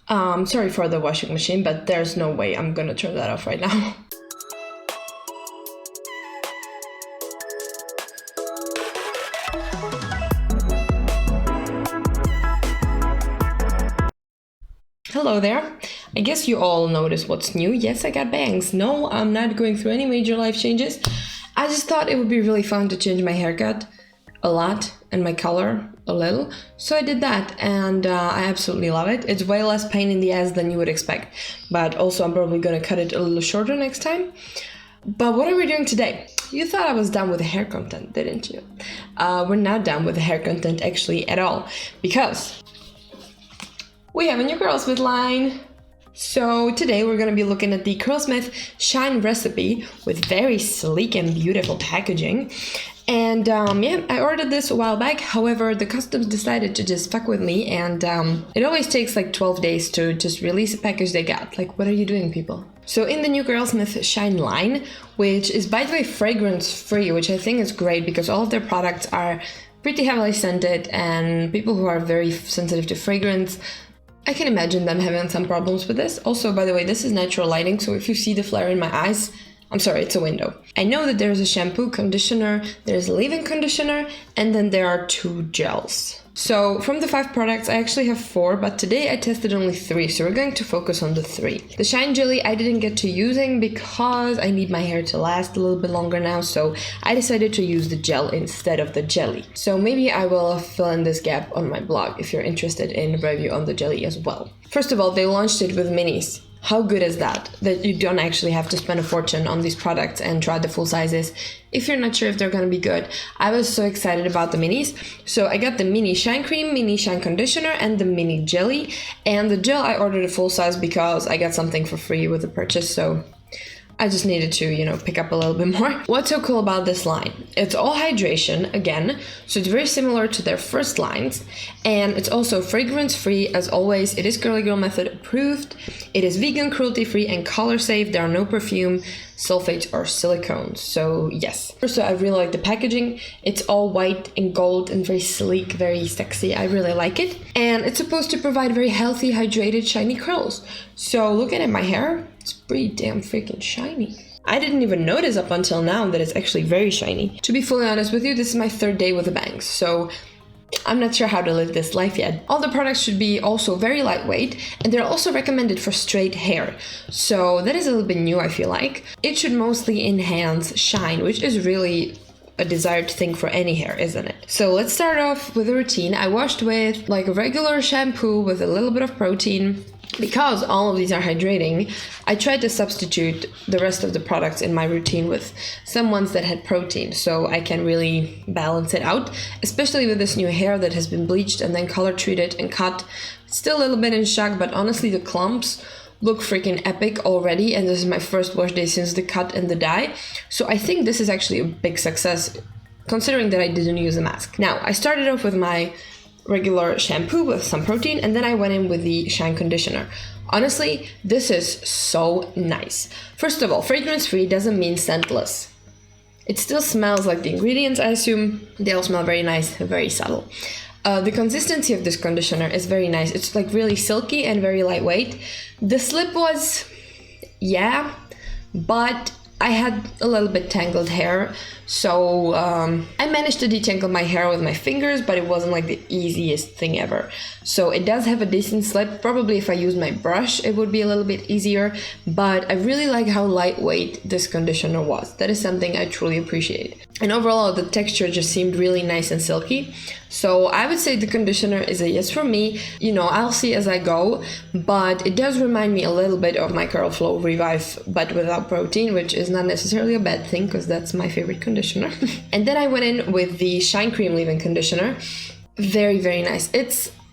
Sorry for the washing machine, but there's no way I'm gonna turn that off right now. Hello there. I guess you all noticed what's new. Yes, I got bangs. No, I'm not going through any major life changes. I just thought it would be really fun to change my haircut a lot and my color a little. So I did that, and I absolutely love it. It's way less pain in the ass than you would expect. But also I'm probably gonna cut it a little shorter next time. But what are we doing today? You thought I was done with the hair content, didn't you? We're not done with the hair content actually at all, because we have a new Curlsmith line. So today we're going to be looking at the Curlsmith Shine recipe with very sleek and beautiful packaging. And yeah, I ordered this a while back. However, the customs decided to just fuck with me, and it always takes like 12 days to just release a package they got. Like, what are you doing, people? So in the new Curlsmith Shine line, which is by the way fragrance free, which I think is great because all of their products are pretty heavily scented, and people who are very sensitive to fragrance, I can imagine them having some problems with this. Also, by the way, this is natural lighting, so if you see the flare in my eyes, I'm sorry, it's a window. I know that there's a shampoo, conditioner, there's a leave-in conditioner, and then there are 2 gels. So from the 5 products, I actually have 4, but today I tested only 3, so we're going to focus on the 3. The Shine Jelly I didn't get to using because I need my hair to last a little bit longer now, so I decided to use the gel instead of the jelly. So maybe I will fill in this gap on my blog if you're interested in a review on the jelly as well. First of all, they launched it with minis. How good is that? That you don't actually have to spend a fortune on these products and try the full sizes if you're not sure if they're gonna be good. I was so excited about the minis. So I got the mini shine cream, mini shine conditioner, and the mini jelly. And the gel I ordered a full size because I got something for free with the purchase, so I just needed to, pick up a little bit more. What's so cool about this line? It's all hydration, again, so it's very similar to their first lines, and it's also fragrance-free, as always. It is Curly Girl Method approved, it is vegan, cruelty-free, and color-safe. There are no perfume, sulfates, or silicones, so yes. Also, I really like the packaging. It's all white and gold and very sleek, very sexy. I really like it. And it's supposed to provide very healthy, hydrated, shiny curls. So looking at my hair, it's pretty damn freaking shiny. I didn't even notice up until now that it's actually very shiny. To be fully honest with you, this is my 3rd day with the bangs, so I'm not sure how to live this life yet. All the products should be also very lightweight, and they're also recommended for straight hair. So that is a little bit new, I feel like. It should mostly enhance shine, which is really a desired thing for any hair, isn't it? So let's start off with a routine. I washed with like a regular shampoo with a little bit of protein. Because all of these are hydrating, I tried to substitute the rest of the products in my routine with some ones that had protein, so I can really balance it out, especially with this new hair that has been bleached and then color treated and cut. Still a little bit in shock, but honestly the clumps look freaking epic already, and this is my first wash day since the cut and the dye, so I think this is actually a big success considering that I didn't use a mask. Now, I started off with my regular shampoo with some protein, and then I went in with the Shine conditioner. Honestly, this is so nice. First of all, fragrance-free doesn't mean scentless. It still smells like the ingredients, I assume. They all smell very nice, very subtle. The consistency of this conditioner is very nice. It's like really silky and very lightweight. The slip was, yeah, but I had a little bit tangled hair, so I managed to detangle my hair with my fingers, but it wasn't like the easiest thing ever. So it does have a decent slip. Probably if I used my brush, it would be a little bit easier, but I really like how lightweight this conditioner was. That is something I truly appreciate. And overall, the texture just seemed really nice and silky. So I would say the conditioner is a yes for me. I'll see as I go, but it does remind me a little bit of my Curl Flow Revive, but without protein, which is not necessarily a bad thing because that's my favorite conditioner. And then I went in with the Shine Cream Leave-In Conditioner. Very, very nice.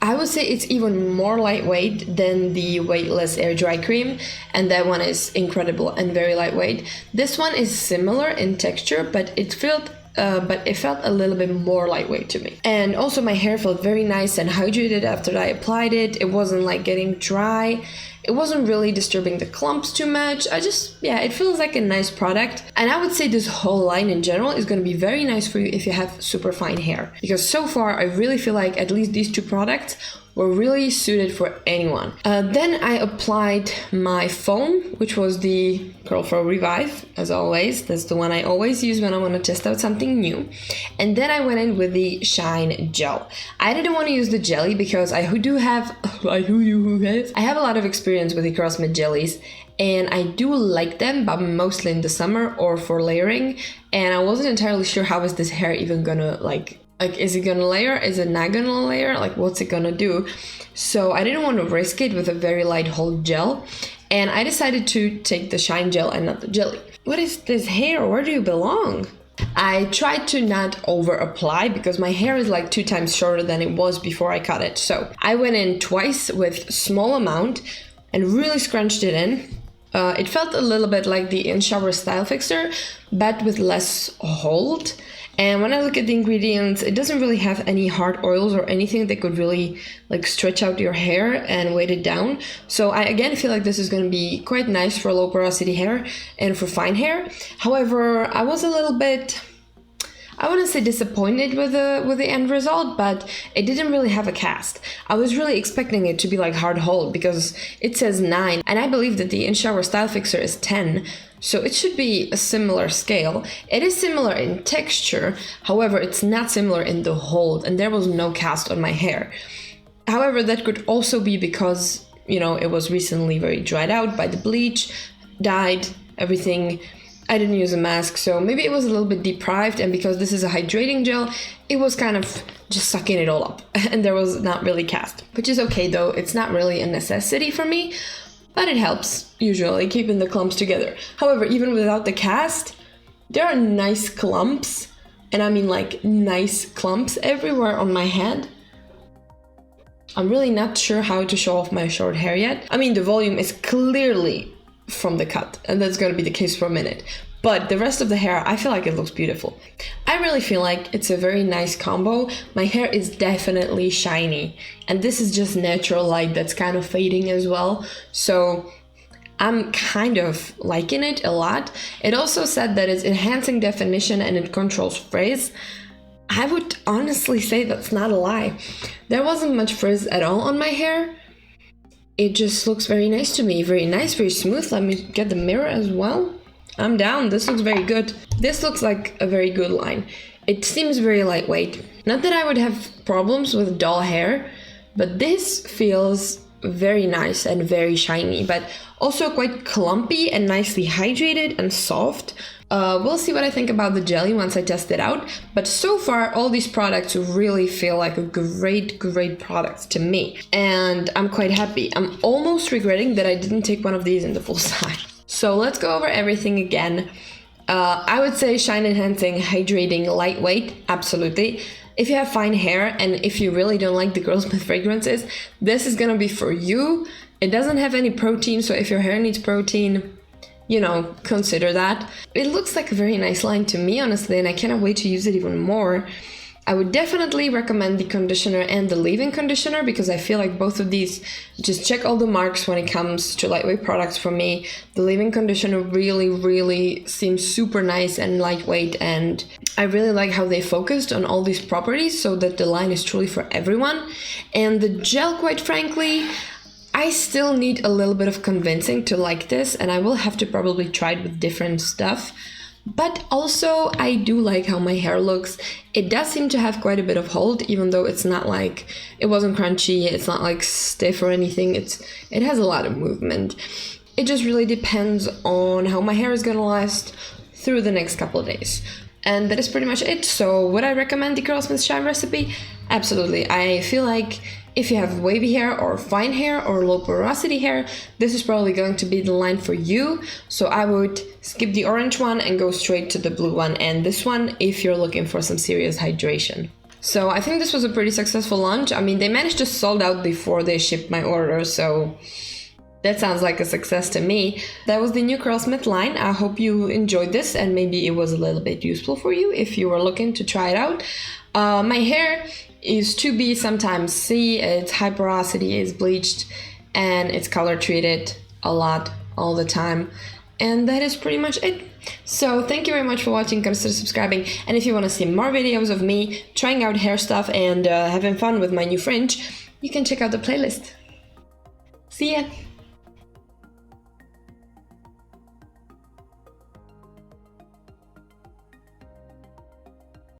I would say it's even more lightweight than the weightless air dry cream, and that one is incredible and very lightweight. This one is similar in texture, but it felt a little bit more lightweight to me. And also my hair felt very nice and hydrated after I applied it. It wasn't like getting dry, It wasn't really disturbing the clumps too much. Yeah, it feels like a nice product. And I would say this whole line in general is going to be very nice for you if you have super fine hair. Because so far, I really feel like at least these two products were really suited for anyone. Then I applied my foam, which was the Curl Pro Revive, as always. That's the one I always use when I want to test out something new. And then I went in with the Shine Gel. I didn't want to use the jelly because I have a lot of experience with the Curlsmith jellies, and I do like them, but mostly in the summer or for layering. And I wasn't entirely sure how is this hair even gonna like, is it gonna layer? Is it not gonna layer? Like, what's it gonna do? So I didn't want to risk it with a very light hold gel. And I decided to take the Shine Gel and not the jelly. What is this hair? Where do you belong? I tried to not over apply because my hair is like 2 times shorter than it was before I cut it. So I went in twice with small amount and really scrunched it in. It felt a little bit like the in-shower style fixer, but with less hold. And when I look at the ingredients, it doesn't really have any hard oils or anything that could really like stretch out your hair and weight it down. So I again feel like this is going to be quite nice for low porosity hair and for fine hair. However, I was a little bit, I wouldn't say disappointed with the end result, but it didn't really have a cast. I was really expecting it to be like hard hold because it says 9, and I believe that the in-shower style fixer is 10. So it should be a similar scale. It is similar in texture, however, it's not similar in the hold, and there was no cast on my hair. However, that could also be because, you know, it was recently very dried out by the bleach, dyed, everything. I didn't use a mask, so maybe it was a little bit deprived, and because this is a hydrating gel, it was kind of just sucking it all up, and there was not really cast. Which is okay though, it's not really a necessity for me, but it helps, usually, keeping the clumps together. However, even without the cast, there are nice clumps, and I mean like nice clumps everywhere on my head. I'm really not sure how to show off my short hair yet. I mean, the volume is clearly from the cut, and that's going to be the case for a minute. But the rest of the hair, I feel like it looks beautiful. I really feel like it's a very nice combo. My hair is definitely shiny, and this is just natural light that's kind of fading as well. So I'm kind of liking it a lot. It also said that it's enhancing definition and it controls frizz. I would honestly say that's not a lie. There wasn't much frizz at all on my hair. It just looks very nice to me. Very nice, very smooth. Let me get the mirror as well. I'm down. This looks very good. This looks like a very good line. It seems very lightweight. Not that I would have problems with dull hair, but this feels very nice and very shiny, but also quite clumpy and nicely hydrated and soft. We'll see what I think about the jelly once I test it out, but so far all these products really feel like a great product to me, and I'm quite happy. I'm almost regretting that I didn't take one of these in the full size. So let's go over everything again. I would say shine enhancing, hydrating, lightweight, absolutely. If you have fine hair and if you really don't like the Curlsmith fragrances, this is gonna be for you. It doesn't have any protein, so if your hair needs protein, you know, consider that. It looks like a very nice line to me, honestly, and I cannot wait to use it even more. I would definitely recommend the conditioner and the leave-in conditioner because I feel like both of these just check all the marks when it comes to lightweight products for me. The leave-in conditioner really seems super nice and lightweight, and I really like how they focused on all these properties so that the line is truly for everyone. And the gel, quite frankly, I still need a little bit of convincing to like this, and I will have to probably try it with different stuff. But also, I do like how my hair looks. It does seem to have quite a bit of hold, even though it's not like, it wasn't crunchy, it's not like stiff or anything. It has a lot of movement. It just really depends on how my hair is gonna last through the next couple of days. And that is pretty much it. So would I recommend the Curlsmith Shine recipe? Absolutely. I feel like if you have wavy hair or fine hair or low porosity hair, this is probably going to be the line for you. So I would skip the orange one and go straight to the blue one, and this one if you're looking for some serious hydration. So I think this was a pretty successful launch. I mean, they managed to sold out before they shipped my order, so that sounds like a success to me. That was the new Curlsmith line. I hope you enjoyed this and maybe it was a little bit useful for you if you were looking to try it out. My hair is 2B, sometimes C. It's high porosity, it's bleached, and it's color treated a lot all the time. And that is pretty much it. So thank you very much for watching, consider subscribing, and if you want to see more videos of me trying out hair stuff and having fun with my new fringe, you can check out the playlist. See ya!